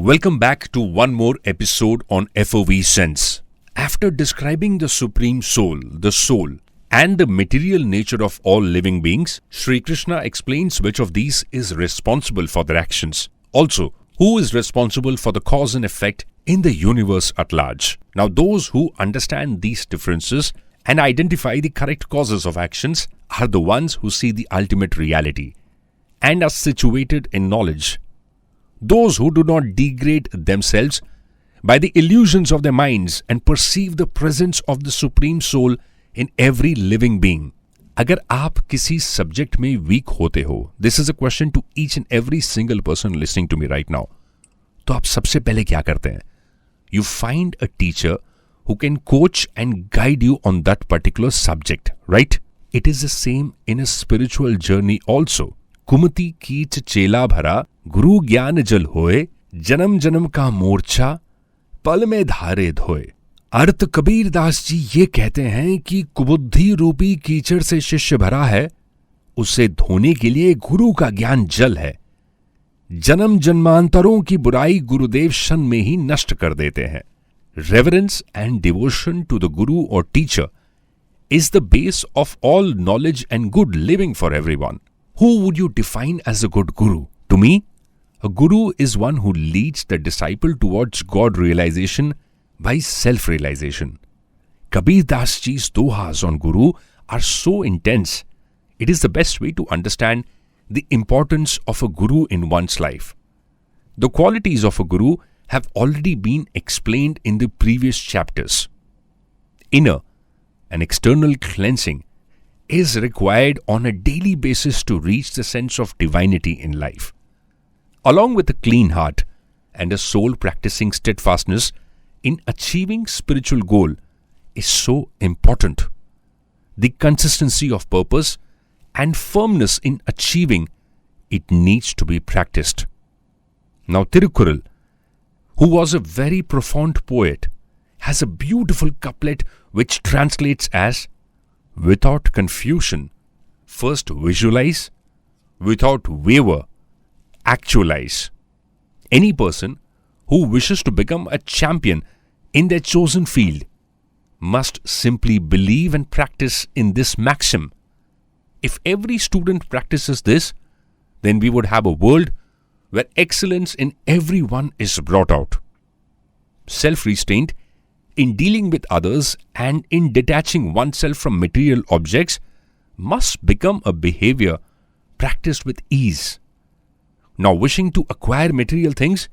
Welcome back to one more episode on FOV Sense. After describing the Supreme Soul, the soul, and the material nature of all living beings, Sri Krishna explains which of these is responsible for their actions. Also, who is responsible for the cause and effect in the universe at large. Now, those who understand these differences and identify the correct causes of actions are the ones who see the ultimate reality and are situated in knowledge. Those who do not degrade themselves by the illusions of their minds and perceive the presence of the Supreme Soul in every living being. अगर आप किसी subject में weak होते हो, this is a question to each and every single person listening to me right now, तो आप सबसे पहले क्या करते हैं? You find a teacher who can coach and guide you on that particular subject, right? It is the same in a spiritual journey also. कुमति कीच चेला भरा, गुरु ज्ञान जल होए, जन्म जन्म का मोर्चा पल में धारे धोए. अर्थ कबीर दास जी ये कहते हैं कि कुबुद्धि रूपी कीचड़ से शिष्य भरा है, उसे धोने के लिए गुरु का ज्ञान जल है. जन्म जन्मांतरों की बुराई गुरुदेव क्षण में ही नष्ट कर देते हैं. Reverence and devotion to the guru or teacher is the base of all knowledge and good living for everyone. Who would you define as a good guru? To me, a guru is one who leads the disciple towards God realization by self-realization. Kabir Das ji's dohas on guru are so intense. It is the best way to understand the importance of a guru in one's life. The qualities of a guru have already been explained in the previous chapters. Inner and external cleansing is required on a daily basis to reach the sense of divinity in life. Along with a clean heart and a soul practicing steadfastness in achieving spiritual goal is so important. The consistency of purpose and firmness in achieving it needs to be practiced. Now, Tirukkural, who was a very profound poet, has a beautiful couplet which translates as, without confusion, first visualize, without waver, actualize. Any person who wishes to become a champion in their chosen field must simply believe and practice in this maxim. If every student practices this, then we would have a world where excellence in everyone is brought out. Self-restraint in dealing with others and in detaching oneself from material objects must become a behavior practiced with ease. Now, wishing to acquire material things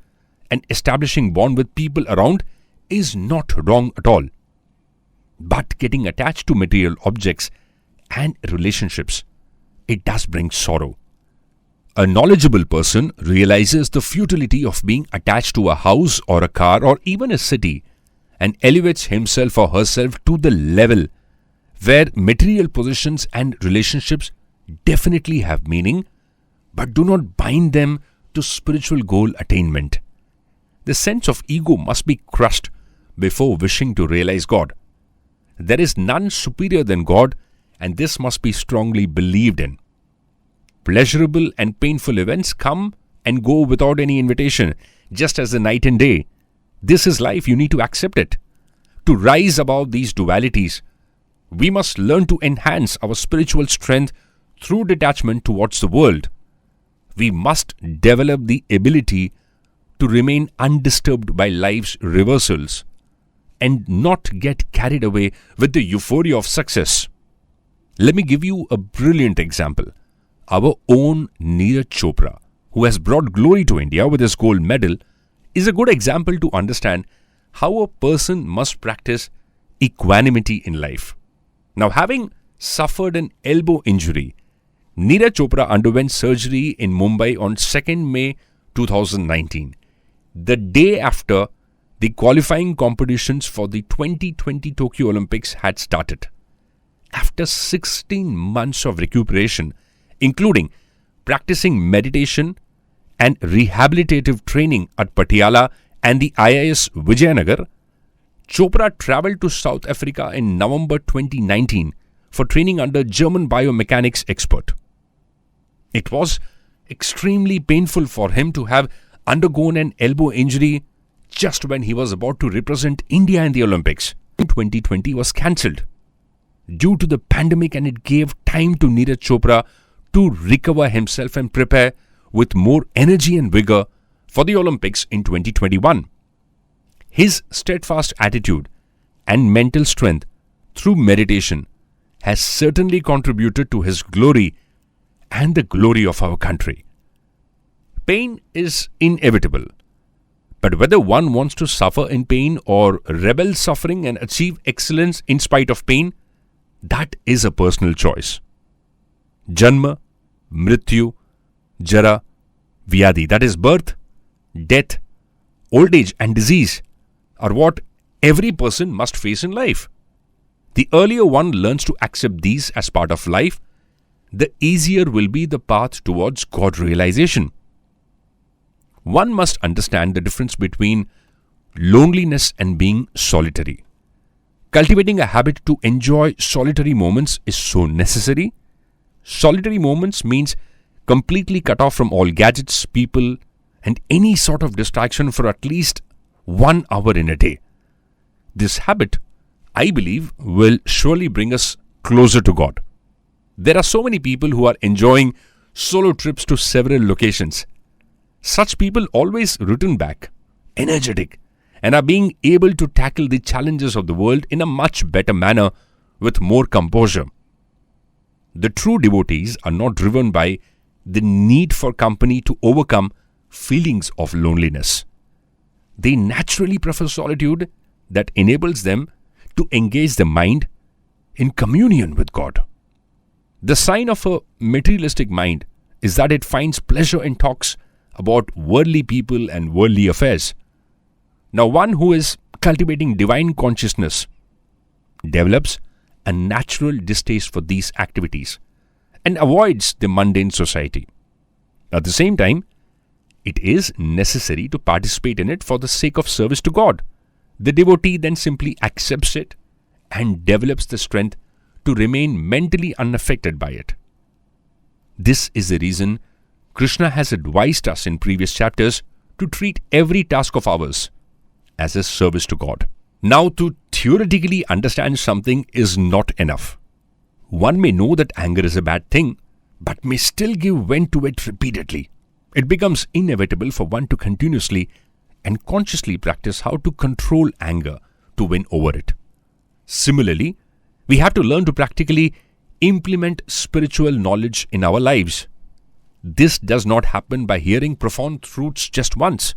and establishing bond with people around is not wrong at all. But getting attached to material objects and relationships, it does bring sorrow. A knowledgeable person realizes the futility of being attached to a house or a car or even a city and elevates himself or herself to the level where material possessions and relationships definitely have meaning but do not bind them to spiritual goal attainment. The sense of ego must be crushed before wishing to realize God. There is none superior than God, and this must be strongly believed in. Pleasurable and painful events come and go without any invitation, just as the night and day. This is life, you need to accept it. To rise above these dualities, we must learn to enhance our spiritual strength through detachment towards the world. We must develop the ability to remain undisturbed by life's reversals and not get carried away with the euphoria of success. Let me give you a brilliant example. Our own Neeraj Chopra, who has brought glory to India with his gold medal, is a good example to understand how a person must practice equanimity in life. Now, having suffered an elbow injury, Neeraj Chopra underwent surgery in Mumbai on 2nd May 2019, the day after the qualifying competitions for the 2020 Tokyo Olympics had started. After 16 months of recuperation, including practicing meditation and rehabilitative training at Patiala and the IIS Vijayanagar, Chopra travelled to South Africa in November 2019 for training under German biomechanics expert. It was extremely painful for him to have undergone an elbow injury just when he was about to represent India in the Olympics. 2020 was cancelled due to the pandemic, and it gave time to Neeraj Chopra to recover himself and prepare with more energy and vigor for the Olympics in 2021. His steadfast attitude and mental strength through meditation has certainly contributed to his glory and the glory of our country. Pain is inevitable, but whether one wants to suffer in pain or rebel suffering and achieve excellence in spite of pain, that is a personal choice. Janma, Mrityu, Jara, Vyadhi, that is birth, death, old age and disease, are what every person must face in life. The earlier one learns to accept these as part of life, the easier will be the path towards God realization. One must understand the difference between loneliness and being solitary. Cultivating a habit to enjoy solitary moments is so necessary. Solitary moments means completely cut off from all gadgets, people, and any sort of distraction for at least 1 hour in a day. This habit, I believe, will surely bring us closer to God. There are so many people who are enjoying solo trips to several locations. Such people always return back, energetic, and are being able to tackle the challenges of the world in a much better manner with more composure. The true devotees are not driven by the need for company to overcome feelings of loneliness. They naturally prefer solitude that enables them to engage the mind in communion with God. The sign of a materialistic mind is that it finds pleasure in talks about worldly people and worldly affairs. Now, one who is cultivating divine consciousness develops a natural distaste for these activities and avoids the mundane society. At the same time, it is necessary to participate in it for the sake of service to God. The devotee then simply accepts it and develops the strength to remain mentally unaffected by it. This is the reason Krishna has advised us in previous chapters to treat every task of ours as a service to God. Now, to theoretically understand something is not enough. One may know that anger is a bad thing, but may still give vent to it repeatedly. It becomes inevitable for one to continuously and consciously practice how to control anger to win over it. Similarly, we have to learn to practically implement spiritual knowledge in our lives. This does not happen by hearing profound truths just once.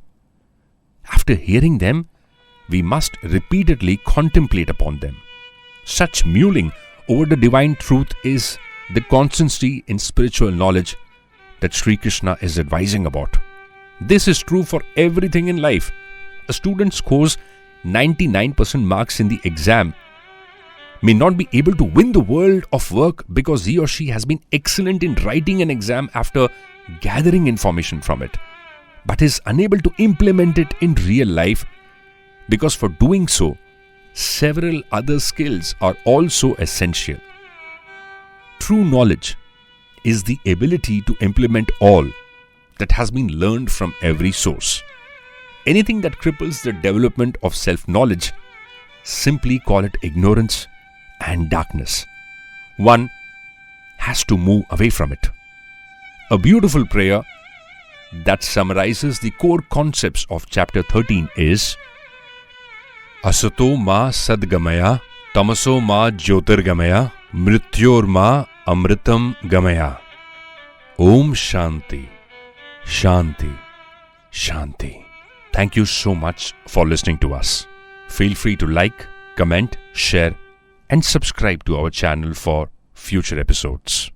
After hearing them, we must repeatedly contemplate upon them. Such mulling over the divine truth is the constancy in spiritual knowledge that Sri Krishna is advising about. This is true for everything in life. A student scores 99% marks in the exam may not be able to win the world of work because he or she has been excellent in writing an exam after gathering information from it, but is unable to implement it in real life because for doing so, several other skills are also essential. True knowledge is the ability to implement all that has been learned from every source. Anything that cripples the development of self-knowledge, simply call it ignorance and darkness. One has to move away from it. A beautiful prayer that summarizes the core concepts of chapter 13 is Asato ma sadgamaya, tamaso ma jyotirgamaya, mrityor ma amritam gamaya. Om Shanti, Shanti, Shanti. Thank you so much for listening to us. Feel free to like, comment, share, and subscribe to our channel for future episodes.